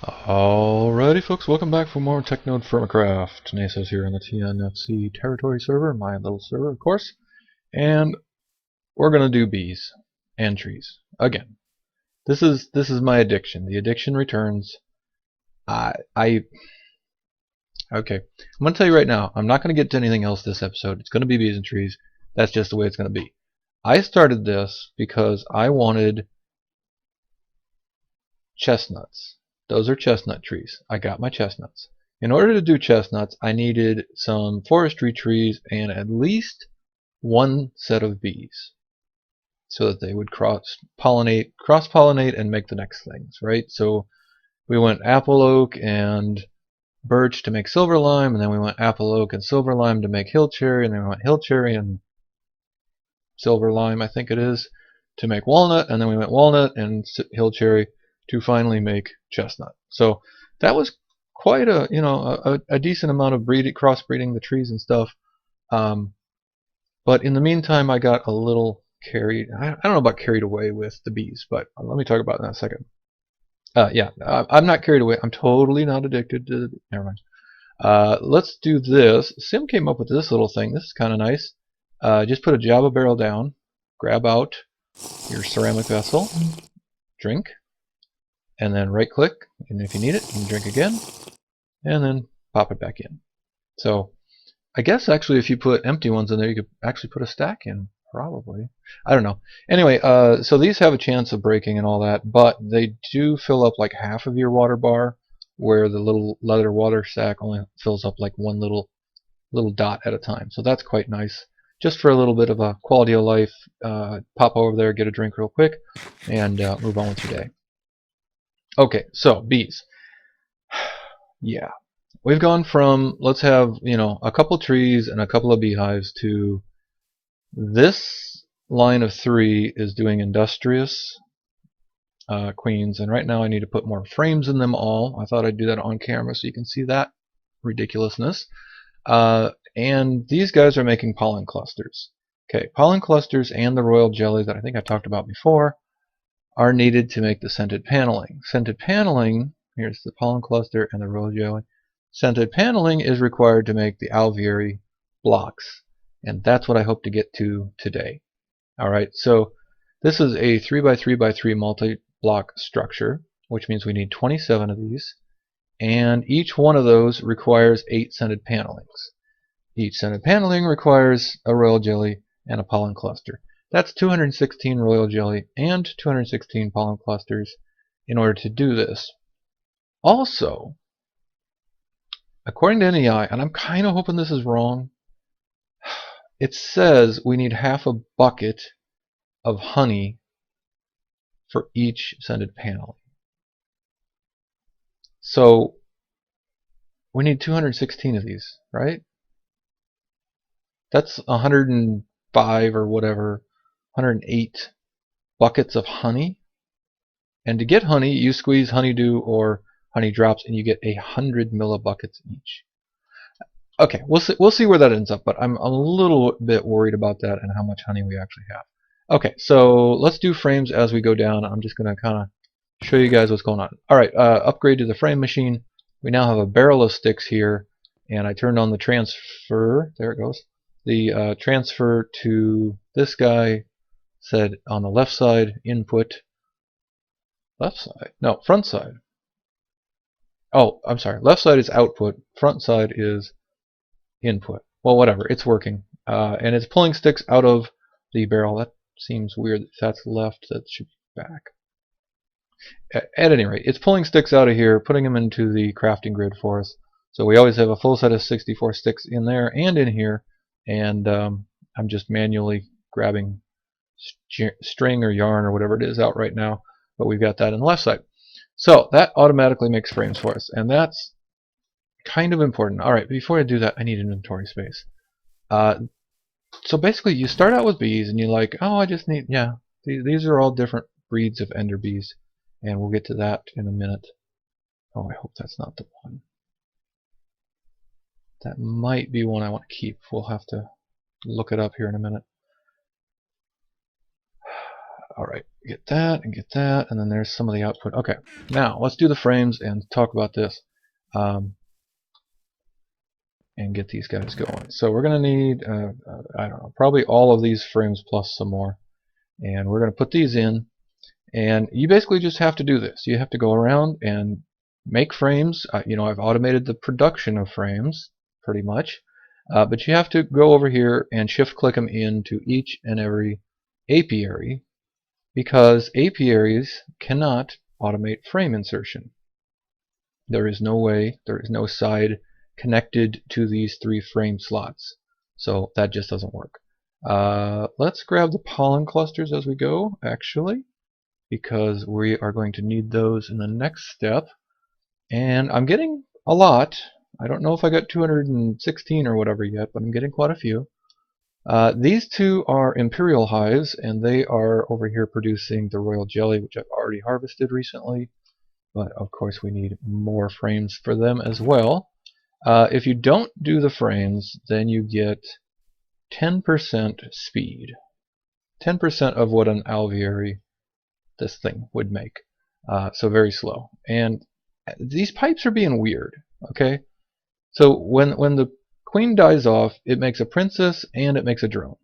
Alrighty folks, welcome back for more TechNodeFirmaCraft. Naso's here on the TNFC Territory server, my little server of course, and we're gonna do bees and trees. Again. This is my addiction. The addiction returns. Okay. I'm gonna tell you right now, I'm not gonna get to anything else this episode. It's gonna be bees and trees. That's just the way it's gonna be. I started this because I wanted chestnuts. Those are chestnut trees. I got my chestnuts. In order to do chestnuts, I needed some forestry trees and at least one set of bees so that they would cross-pollinate and make the next things, right? So we went apple oak and birch to make silver lime, and then we went apple oak and silver lime to make hill cherry, and then we went hill cherry and silver lime, I think it is, to make walnut, and then we went walnut and hill cherry to finally make chestnut. So that was quite a decent amount of crossbreeding the trees and stuff. But in the meantime, I got a little carried. I don't know about carried away with the bees, but let me talk about that in a second. Yeah, I'm not carried away. I'm totally not addicted to. Never mind. Let's do this. Sim came up with this little thing. This is kind of nice. Just put a Java barrel down, grab out your ceramic vessel, drink, and then right click, and if you need it, you can drink again, and then pop it back in. So I guess actually if you put empty ones in there, you could actually put a stack in, probably. I don't know. Anyway, so these have a chance of breaking and all that, but they do fill up like half of your water bar, where the little leather water sack only fills up like one little dot at a time. So that's quite nice. Just for a little bit of a quality of life, pop over there, get a drink real quick, and move on with your day. Okay, so bees. Yeah, we've gone from let's have a couple trees and a couple of beehives to this line of three is doing industrious queens, and right now I need to put more frames in them all. I thought I'd do that on camera so you can see that ridiculousness. And these guys are making pollen clusters. Okay, pollen clusters and the royal jelly that I think I talked about before are needed to make the scented paneling. Scented paneling, here's the pollen cluster and the royal jelly. Scented paneling is required to make the alveary blocks, and that's what I hope to get to today. Alright, so this is a 3x3x3 multi-block structure, which means we need 27 of these, and each one of those requires 8 scented panelings. Each scented paneling requires a royal jelly and a pollen cluster. That's 216 royal jelly and 216 pollen clusters in order to do this. Also, according to NEI, and I'm kind of hoping this is wrong, it says we need half a bucket of honey for each scented paneling. So we need 216 of these, right? That's 105 or whatever, 108 buckets of honey. And to get honey, you squeeze honeydew or honey drops, and you get 100 millibuckets each. Okay, we'll see where that ends up, but I'm a little bit worried about that and how much honey we actually have. Okay, so let's do frames as we go down. I'm just going to kind of show you guys what's going on. Alright, upgrade to the frame machine. We now have a barrel of sticks here, and I turned on the transfer. There it goes. The transfer to this guy said on the left side, input. Left side? No, front side. Oh, I'm sorry. Left side is output. Front side is input. Well, whatever. It's working. And it's pulling sticks out of the barrel. That seems weird. If that's left, that should be back. At any rate, it's pulling sticks out of here, putting them into the crafting grid for us. So we always have a full set of 64 sticks in there and in here. And I'm just manually grabbing string or yarn or whatever it is out right now. But we've got that on the left side. So that automatically makes frames for us, and that's kind of important. Alright, before I do that, I need inventory space. So basically, you start out with bees, and you're like, oh, I just need, yeah, these are all different breeds of ender bees, and we'll get to that in a minute. Oh, I hope that's not the one. That might be one I want to keep. We'll have to look it up here in a minute. Alright, get that and get that, and then there's some of the output. Okay, now let's do the frames and talk about this. And get these guys going. So we're going to need, I don't know, probably all of these frames plus some more. And we're going to put these in. And you basically just have to do this. You have to go around and make frames. You know, I've automated the production of frames pretty much. But you have to go over here and shift click them into each and every apiary, because apiaries cannot automate frame insertion. There is no way, there is no side connected to these 3 frame slots. So that just doesn't work. Let's grab the pollen clusters as we go, actually, because we are going to need those in the next step. And I'm getting a lot. I don't know if I got 216 or whatever yet, but I'm getting quite a few. These 2 are imperial hives, and they are over here producing the royal jelly, which I've already harvested recently. But of course we need more frames for them as well. If you don't do the frames, then you get 10% speed. 10% of what an alveary, this thing, would make. So very slow. And these pipes are being weird. Okay, so when the queen dies off, it makes a princess and it makes a drone.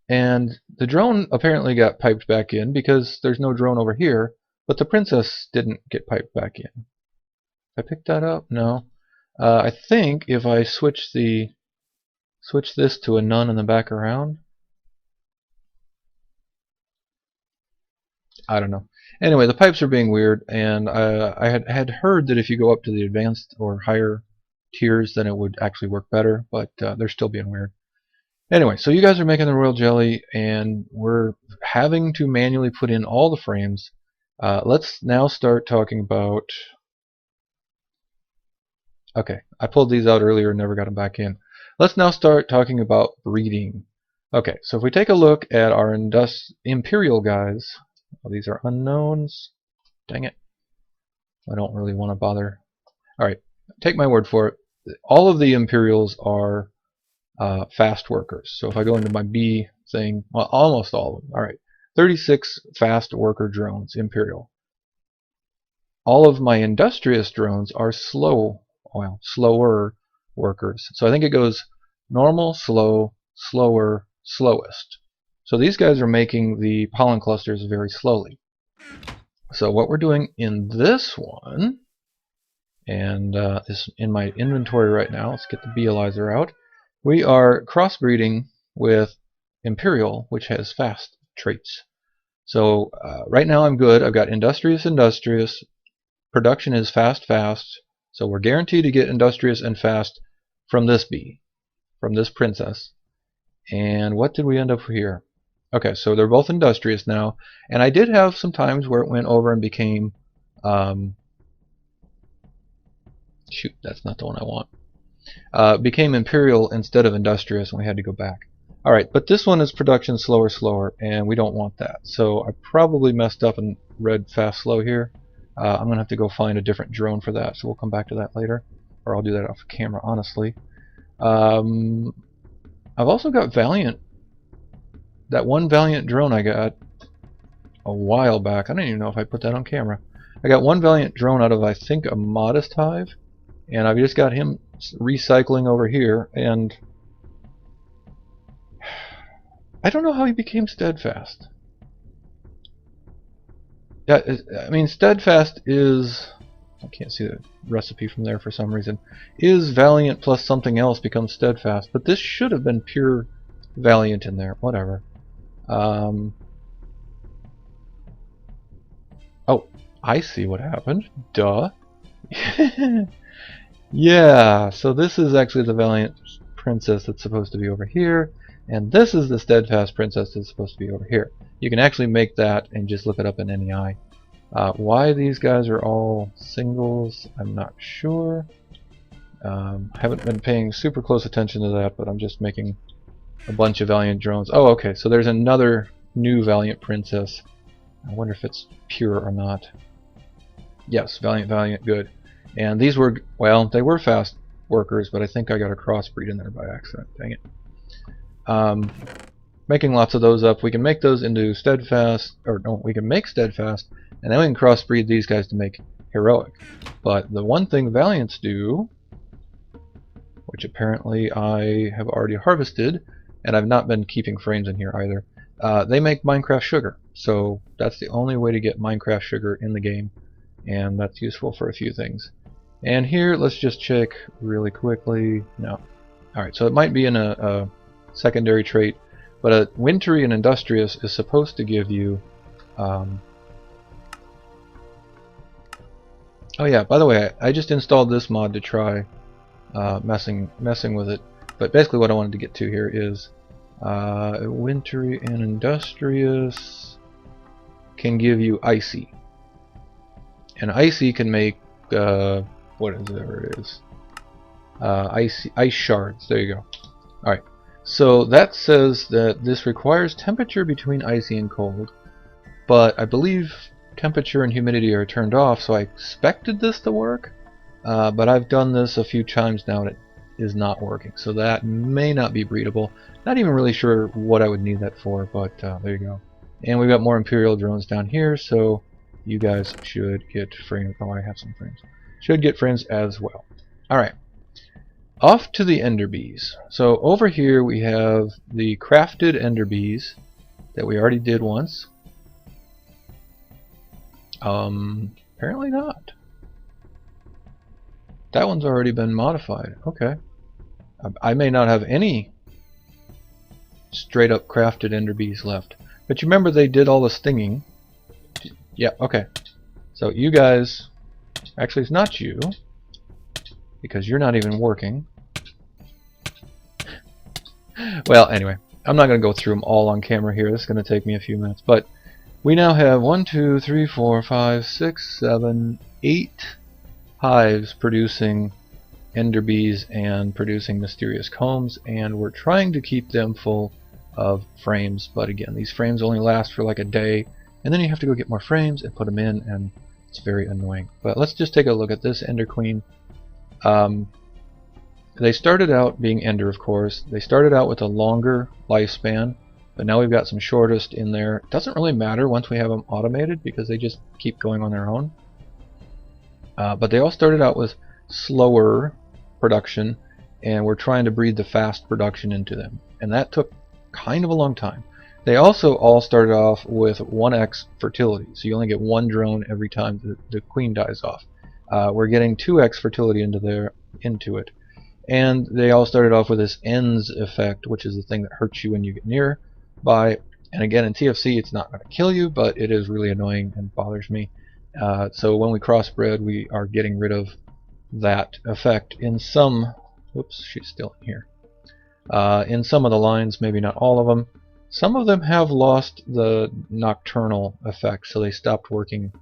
And the drone apparently got piped back in because there's no drone over here, but the princess didn't get piped back in. I picked that up? No. I think if I switch this to a none in the back around. I don't know. Anyway, the pipes are being weird, and I had heard that if you go up to the advanced or higher tiers, then it would actually work better, but they're still being weird. Anyway, so you guys are making the royal jelly, and we're having to manually put in all the frames. Let's now start talking about... Okay, I pulled these out earlier and never got them back in. Let's now start talking about breeding. Okay, so if we take a look at our imperial guys, well, these are unknowns. Dang it. I don't really want to bother. Alright, take my word for it. All of the imperials are fast workers. So if I go into my B thing, well, almost all of them. Alright, 36 fast worker drones, imperial. All of my industrious drones are slower workers. So I think it goes normal, slow, slower, slowest. So these guys are making the pollen clusters very slowly. So what we're doing in this one, and is in my inventory right now, let's get the Bealyzer out, we are crossbreeding with Imperial, which has fast traits. So right now I'm good. I've got industrious, industrious, production is fast, fast. So we're guaranteed to get industrious and fast from this bee, from this princess. And what did we end up here? Okay, so they're both industrious now. And I did have some times where it went over and became... shoot, that's not the one I want. Became imperial instead of industrious, and we had to go back. Alright, but this one is production slower, slower, and we don't want that. So I probably messed up and read fast, slow here. I'm going to have to go find a different drone for that, so we'll come back to that later. Or I'll do that off camera, honestly. I've also got Valiant. That one Valiant drone I got a while back. I don't even know if I put that on camera. I got one Valiant drone out of, I think, a Modest Hive. And I've just got him recycling over here. And I don't know how he became steadfast. Yeah, I mean, steadfast is... I can't see the recipe from there for some reason. Is Valiant plus something else becomes steadfast. But this should have been pure Valiant in there. Whatever. Oh, I see what happened. Duh. Yeah, so this is actually the Valiant princess that's supposed to be over here. And this is the steadfast princess that's supposed to be over here. You can actually make that and just look it up in NEI. Why these guys are all singles, I'm not sure. I haven't been paying super close attention to that, but I'm just making a bunch of Valiant drones. Oh, okay, so there's another new Valiant princess. I wonder if it's pure or not. Yes, Valiant, Valiant, good. And these were, well, they were fast workers, but I think I got a crossbreed in there by accident. Dang it. making lots of those up. We can make those into steadfast, or no, we can make steadfast, and then we can crossbreed these guys to make heroic. But the one thing Valiants do, which apparently I have already harvested, and I've not been keeping frames in here either, they make Minecraft sugar. So that's the only way to get Minecraft sugar in the game, and that's useful for a few things. And here, let's just check really quickly. No. Alright, so it might be in a secondary trait, but a wintry and industrious is supposed to give you... oh yeah, by the way, I just installed this mod to try messing with it. But basically what I wanted to get to here is wintry and industrious can give you icy. And icy can make whatever it is. Ice shards. There you go. Alright. So that says that this requires temperature between icy and cold. But I believe temperature and humidity are turned off, so I expected this to work. But I've done this a few times now and it is not working. So that may not be breedable. Not even really sure what I would need that for, but there you go. And we've got more Imperial drones down here, so you guys should get frames. Oh, I have some frames. Should get frames as well. Alright. Off to the Ender Bees. So over here we have the crafted Ender Bees that we already did once. Apparently not. That one's already been modified. Okay. I may not have any straight up crafted Ender Bees left. But you remember they did all the stinging. Yeah, okay. So you guys... Actually, it's not you. Because you're not even working. Well, anyway. I'm not going to go through them all on camera here. This is going to take me a few minutes. But we now have 1, 2, 3, 4, 5, 6, 7, 8 hives producing Ender Bees and producing mysterious combs. And we're trying to keep them full of frames. But again, these frames only last for like a day. And then you have to go get more frames and put them in. And it's very annoying. But let's just take a look at this Ender Queen. They started out being Ender, of course. They started out with a longer lifespan, but now we've got some shortest in there. It doesn't really matter once we have them automated because they just keep going on their own. But they all started out with slower production, and we're trying to breed the fast production into them. And that took kind of a long time. They also all started off with 1x fertility, so you only get one drone every time the queen dies off. We're getting 2x fertility into it. And they all started off with this ENS effect, which is the thing that hurts you when you get nearby. And again, in TFC, it's not going to kill you, but it is really annoying and bothers me. So when we crossbred, we are getting rid of that effect in some... Whoops, she's still in here. In some of the lines, maybe not all of them. Some of them have lost the nocturnal effect, so they stopped working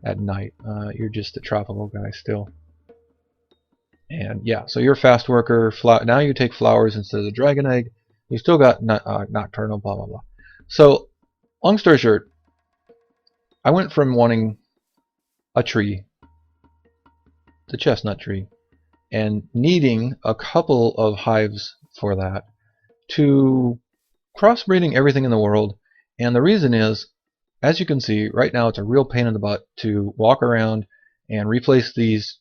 at night. You're just a tropical guy still. And yeah, so you're a fast worker. Now you take flowers instead of the dragon egg. You still got nocturnal, blah blah blah. So, long story short, I went from wanting a tree, the chestnut tree, and needing a couple of hives for that, to crossbreeding everything in the world. And the reason is, as you can see, right now it's a real pain in the butt to walk around and replace these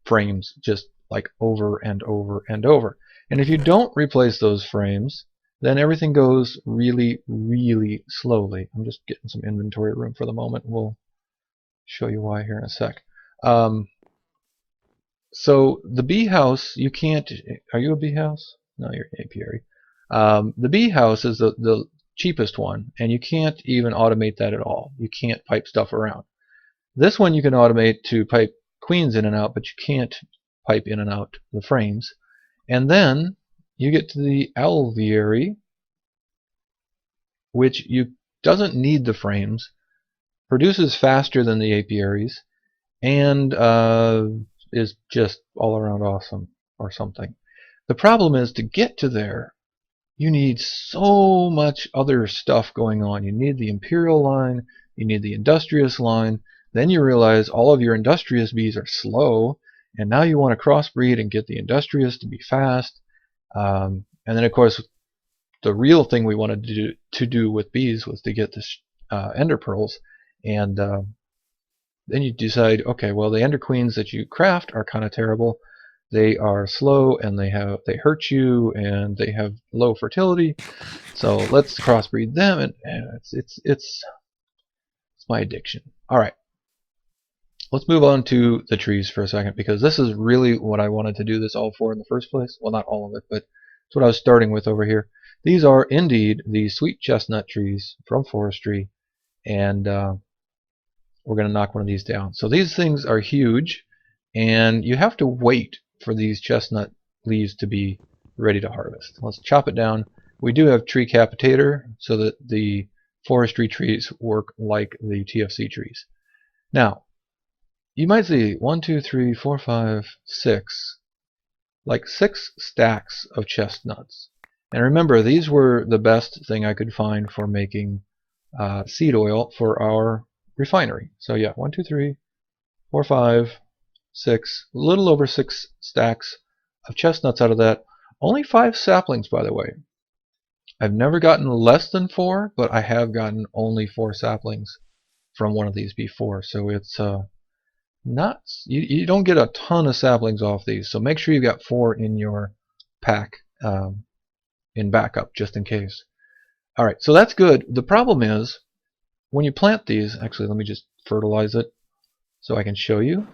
frames just like over and over and over. And if you don't replace those frames, then everything goes really, really slowly. I'm just getting some inventory room for the moment. We'll show you why here in a sec. So the bee house, you can't... Are you a bee house? No, you're an apiary. The bee house is the cheapest one, and you can't even automate that at all. You can't pipe stuff around. This one you can automate to pipe queens in and out, but you can't pipe in and out the frames. And then you get to the alveary, which doesn't need the frames, produces faster than the apiaries, and is just all around awesome or something. The problem is, to get to there, you need so much other stuff going on. You need the Imperial line, you need the Industrious line, then you realize all of your Industrious bees are slow, and now you want to crossbreed and get the Industrious to be fast. And then of course, the real thing we wanted to do with bees was to get this ender pearls, and then you decide, okay, well, the ender queens that you craft are kind of terrible. They are slow, and they hurt you, and they have low fertility. So let's crossbreed them, and it's my addiction. All right, let's move on to the trees for a second, because this is really what I wanted to do this all for in the first place. Well, not all of it, but it's what I was starting with over here. These are indeed the sweet chestnut trees from forestry, and we're going to knock one of these down. So these things are huge, and you have to wait for these chestnut leaves to be ready to harvest. Let's chop it down. We do have tree capitator, so that the forestry trees work like the TFC trees. Now, you might see 1, 2, 3, 4, 5, 6, like 6 stacks of chestnuts. And remember, these were the best thing I could find for making seed oil for our refinery. So yeah, 1, 2, 3, 4, 5, 6, a little over 6 stacks of chestnuts out of that. Only 5 saplings, by the way. I've never gotten less than 4, but I have gotten only 4 saplings from one of these before. So it's not, you don't get a ton of saplings off these. So make sure you've got 4 in your pack in backup, just in case. All right, so that's good. The problem is, when you plant these, actually, let me just fertilize it so I can show you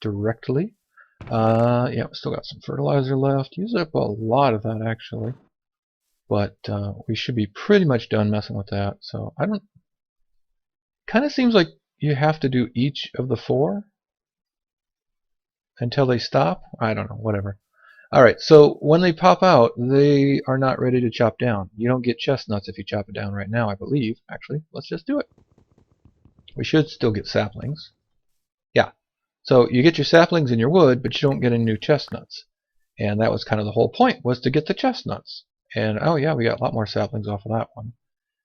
directly. Yeah, we still got some fertilizer left. Use up a lot of that, actually. But we should be pretty much done messing with that. So I don't, kind of seems like you have to do each of the 4 until they stop. I don't know, whatever. Alright, so when they pop out, they are not ready to chop down. You don't get chestnuts if you chop it down right now, I believe. Actually, let's just do it. We should still get saplings. Yeah, so you get your saplings and your wood, but you don't get any new chestnuts. And that was kind of the whole point, was to get the chestnuts. And oh yeah, we got a lot more saplings off of that one.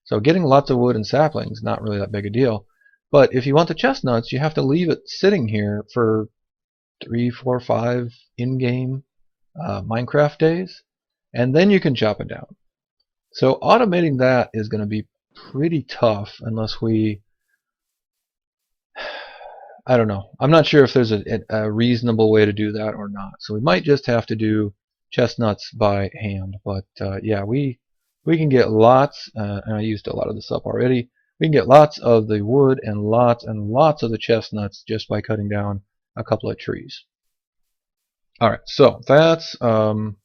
So getting lots of wood and saplings, not really that big a deal. But if you want the chestnuts, you have to leave it sitting here for 3, 4, 5 in-game Minecraft days, and then you can chop it down. So automating that is going to be pretty tough unless we, I don't know. I'm not sure if there's a reasonable way to do that or not. So we might just have to do chestnuts by hand. But yeah, we can get lots, and I used a lot of this up already. We can get lots of the wood and lots of the chestnuts just by cutting down a couple of trees. Alright, so that's kind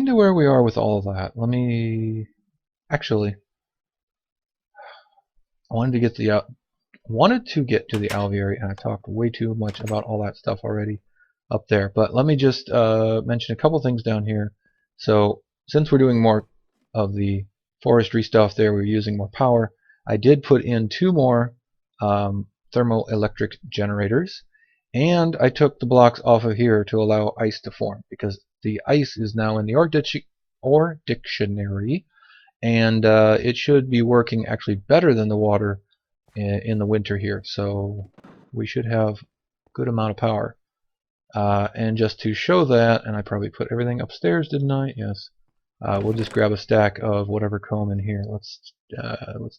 of where we are with all of that. Let me, actually, I wanted to get to the alveary, and I talked way too much about all that stuff already up there. But let me just mention a couple things down here. So since we're doing more of the forestry stuff there, we're using more power. I did put in 2 more thermoelectric generators, and I took the blocks off of here to allow ice to form, because the ice is now in the ore dictionary, and it should be working actually better than the water in the winter here. So we should have a good amount of power. And just to show that, and I probably put everything upstairs, didn't I? Yes. We'll just grab a stack of whatever comb in here. Let's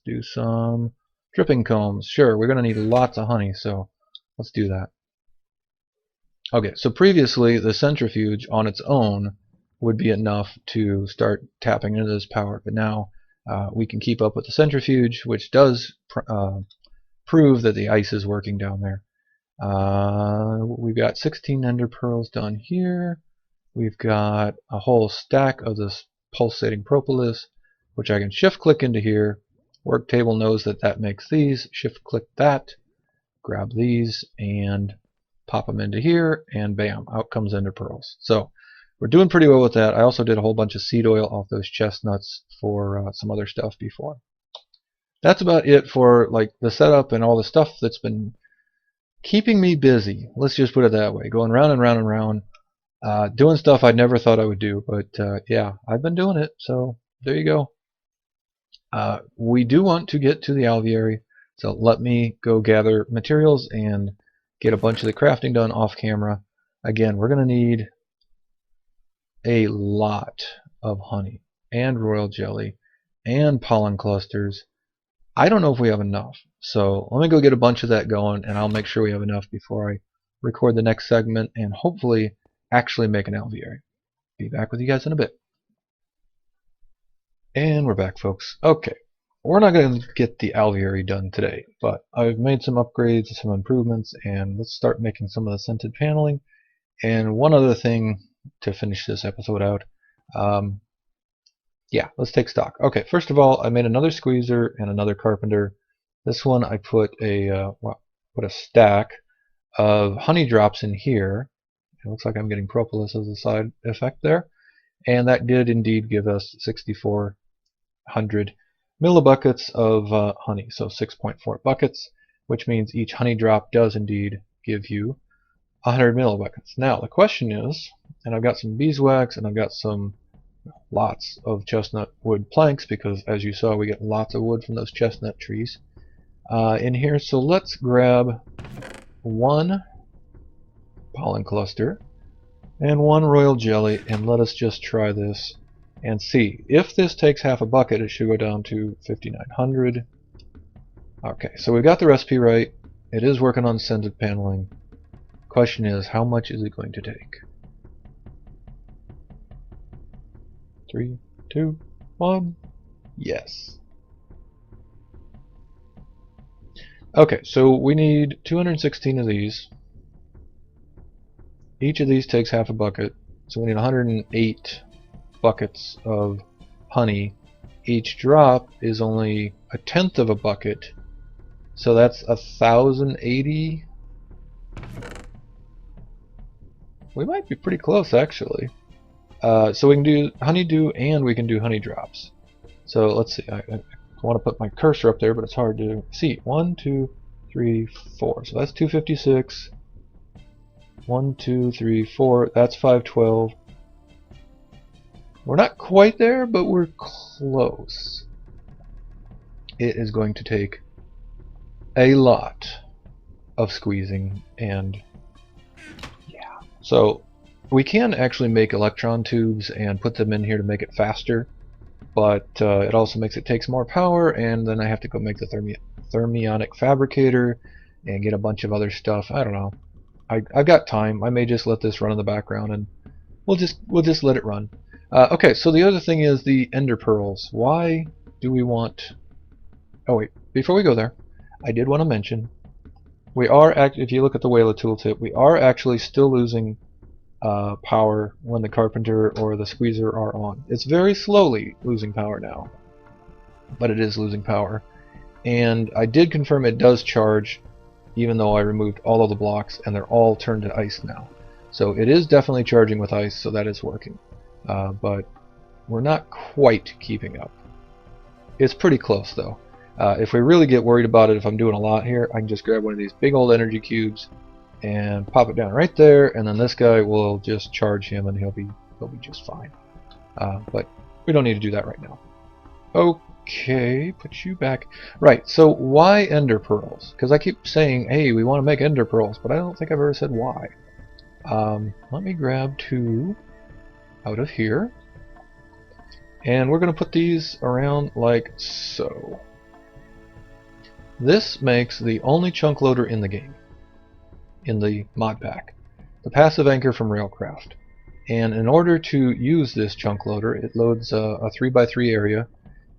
do some dripping combs. Sure, we're going to need lots of honey, so let's do that. Okay, so previously the centrifuge on its own would be enough to start tapping into this power, but now we can keep up with the centrifuge, which does prove that the ice is working down there. We've got 16 ender pearls done here. We've got a whole stack of this pulsating propolis, which I can shift click into here. Work table knows that that makes these. Shift click that, grab these, and pop them into here, and bam, out comes ender pearls. So we're doing pretty well with that. I also did a whole bunch of seed oil off those chestnuts for some other stuff before. That's about it for like the setup and all the stuff that's been keeping me busy. Let's just put it that way. Going round and round and round, doing stuff I never thought I would do, but yeah, I've been doing it. So there you go. We do want to get to the alveary, so let me go gather materials and get a bunch of the crafting done off camera. Again, we're going to need a lot of honey. and royal jelly and pollen clusters. I don't know if we have enough. So let me go get a bunch of that going, and I'll make sure we have enough before I record the next segment and hopefully actually make an alveoli. Be back with you guys in a bit. And we're back, folks. Okay, we're not going to get the alveoli done today, but I've made some upgrades, some improvements, and let's start making some of the scented paneling. And one other thing to finish this episode out. Yeah, let's take stock. Okay, first of all, I made another squeezer and another carpenter. This one I put a stack of honey drops in here. It looks like I'm getting propolis as a side effect there. And that did indeed give us 6,400 millibuckets of honey, so 6.4 buckets, which means each honey drop does indeed give you 100 millibuckets. Now the question is, and I've got some beeswax and I've got lots of chestnut wood planks, because as you saw we get lots of wood from those chestnut trees in here. So let's grab one pollen cluster and one royal jelly, and let us just try this and see. If this takes half a bucket, it should go down to 5,900. Okay, so we've got the recipe right. It is working on scented paneling. Question is, how much is it going to take? 3, 2, 1. Yes. Okay, so we need 216 of these. Each of these takes half a bucket, so we need 108 buckets of honey. Each drop is only a tenth of a bucket, so that's 1,080. We might be pretty close, actually. So we can do honeydew and we can do honey drops. So let's see. I want to put my cursor up there, but it's hard to see. 1, 2, 3, 4. So that's 256. 1, 2, 3, 4. That's 512. We're not quite there, but we're close. It is going to take a lot of squeezing, and yeah. So we can actually make electron tubes and put them in here to make it faster, but it also makes it take more power, and then I have to go make the thermionic fabricator and get a bunch of other stuff. I don't know. I've got time. I may just let this run in the background, and we'll just let it run. Okay, so the other thing is the ender pearls. Why do we want... Oh wait, before we go there, I did want to mention we are if you look at the Wayla tooltip, we are actually still losing power when the carpenter or the squeezer are on. It's very slowly losing power now, but it is losing power. And I did confirm it does charge, even though I removed all of the blocks and they're all turned to ice now. So it is definitely charging with ice, so that is working. But we're not quite keeping up. It's pretty close though. If we really get worried about it, if I'm doing a lot here, I can just grab one of these big old energy cubes and pop it down right there, and then this guy will just charge him and he'll be just fine. But we don't need to do that right now. Okay, put you back. Right, so why ender pearls? Because I keep saying, hey, we want to make ender pearls, but I don't think I've ever said why. Let me grab 2 out of here, and we're going to put these around like so. This makes the only chunk loader in the game, in the mod pack, the passive anchor from Railcraft. And in order to use this chunk loader, it loads a 3x3 area.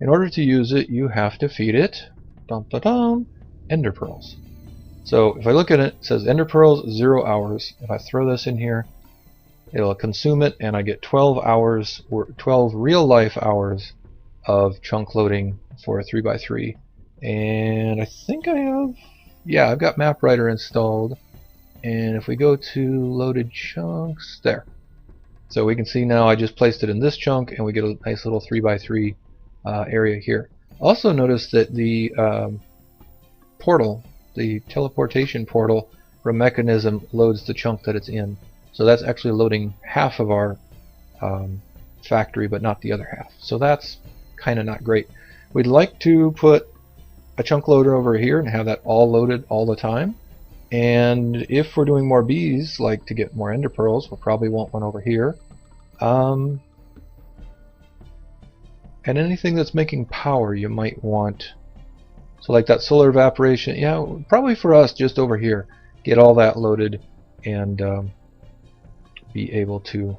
In order to use it, you have to feed it ender pearls. So if I look at it, it says ender pearls 0 hours. If I throw this in here, it'll consume it, and I get 12 hours, or 12 real life hours of chunk loading for a 3x3. And I think I have, yeah, I've got MapWriter installed. And if we go to loaded chunks, there. So we can see now I just placed it in this chunk, and we get a nice little 3x3 area here. Also notice that the portal, the teleportation portal from Mekanism, loads the chunk that it's in. So that's actually loading half of our factory, but not the other half. So that's kind of not great. We'd like to put a chunk loader over here and have that all loaded all the time. And if we're doing more bees, like to get more ender pearls, we'll probably want one over here. And anything that's making power you might want. So like that solar evaporation, yeah, probably for us just over here, get all that loaded and be able to.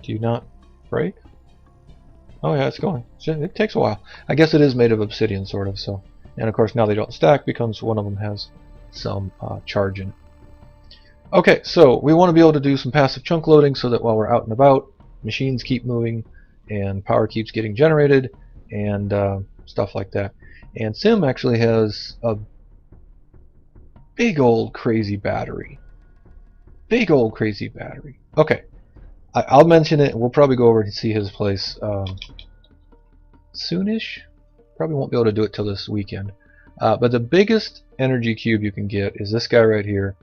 Do you not break? Oh yeah, it's going. It takes a while. I guess it is made of obsidian, sort of. So, and of course now they don't stack because one of them has some charge in it. Okay, so we want to be able to do some passive chunk loading so that while we're out and about, machines keep moving and power keeps getting generated and stuff like that. And Sim actually has a big old crazy battery. Big old crazy battery. Okay, I'll mention it. We'll probably go over to see his place soonish. Probably won't be able to do it till this weekend. But the biggest energy cube you can get is this guy right here,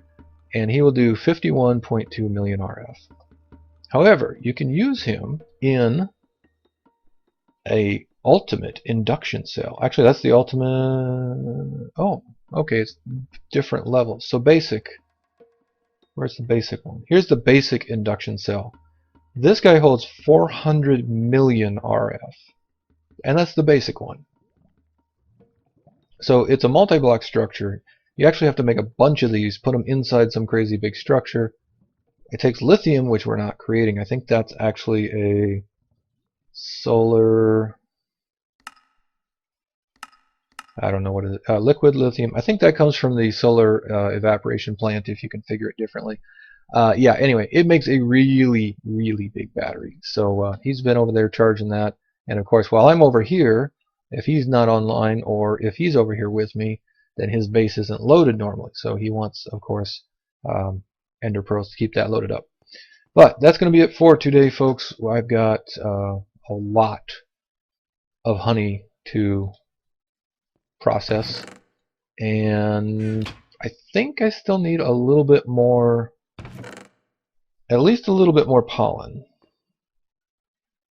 and he will do 51.2 million RF. However, you can use him in a ultimate induction cell. Actually, that's the ultimate. Oh, okay, it's different levels. So basic. Where's the basic one? Here's the basic induction cell. This guy holds 400 million RF, and that's the basic one. So it's a multi-block structure. You actually have to make a bunch of these, put them inside some crazy big structure. It takes lithium, which we're not creating. I think that's actually a solar... I don't know what it is. Liquid lithium. I think that comes from the solar evaporation plant, if you configure it differently. Yeah, anyway, it makes a really, really big battery. So he's been over there charging that. And of course, while I'm over here, if he's not online or if he's over here with me, then his base isn't loaded normally. So he wants, of course, Ender Pearls to keep that loaded up. But that's going to be it for today, folks. I've got a lot of honey to process, and I think I still need a little bit more, at least a little bit more pollen.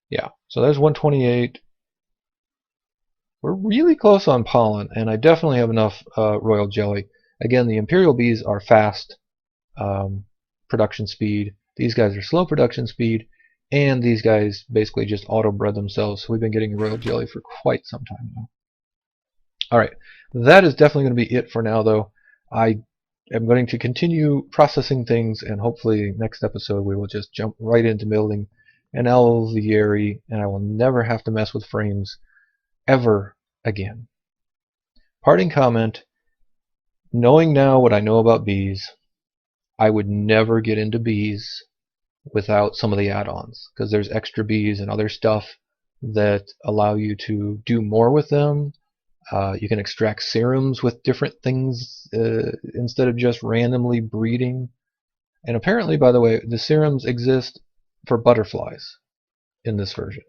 Yeah, so there's 128. We're really close on pollen, and I definitely have enough royal jelly. Again, the imperial bees are fast production speed. These guys are slow production speed, and these guys basically just auto-bred themselves. So we've been getting royal jelly for quite some time now. Alright, that is definitely going to be it for now, though. I am going to continue processing things, and hopefully next episode we will just jump right into building an alveary, and I will never have to mess with frames ever again. Parting comment, knowing now what I know about bees, I would never get into bees without some of the add-ons, because there's extra bees and other stuff that allow you to do more with them. You can extract serums with different things instead of just randomly breeding. And apparently, by the way, the serums exist for butterflies in this version,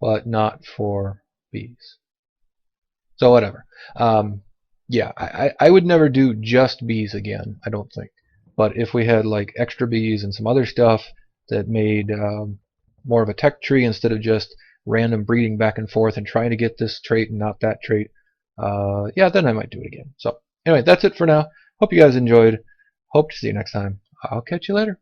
but not for bees. So whatever. Yeah, I would never do just bees again, I don't think. But if we had like extra bees and some other stuff that made more of a tech tree instead of just random breeding back and forth and trying to get this trait and not that trait, yeah, then I might do it again. So anyway, that's it for now. Hope you guys enjoyed. Hope to see you next time. I'll catch you later.